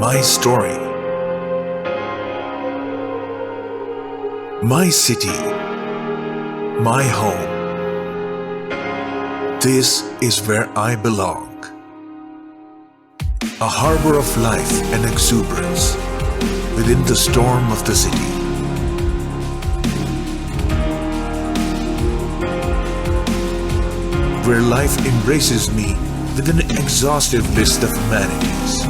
my story, my city, my home. This is where I belong. A harbor of life and exuberance within the storm of the city. Where life embraces me with an exhaustive list of amenities.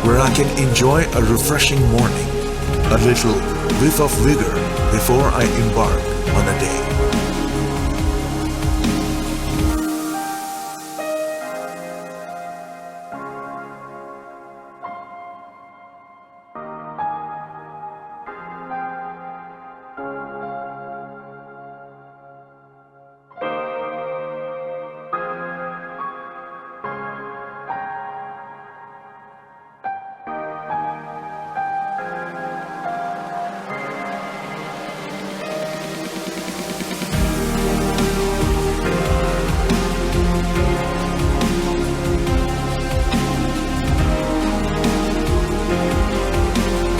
Where I can enjoy a refreshing morning, a little whiff of vigor before I embark on a day.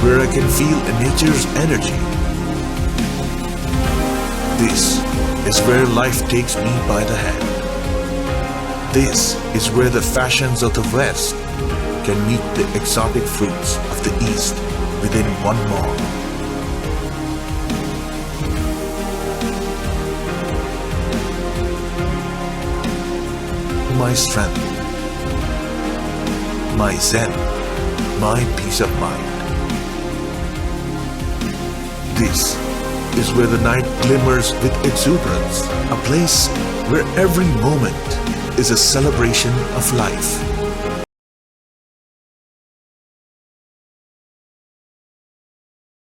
Where I can feel nature's energy. This is where life takes me by the hand. This is where the fashions of the West can meet the exotic fruits of the East within one mall. My strength, my zen, my peace of mind. This is where the night glimmers with exuberance, a place where every moment is a celebration of life.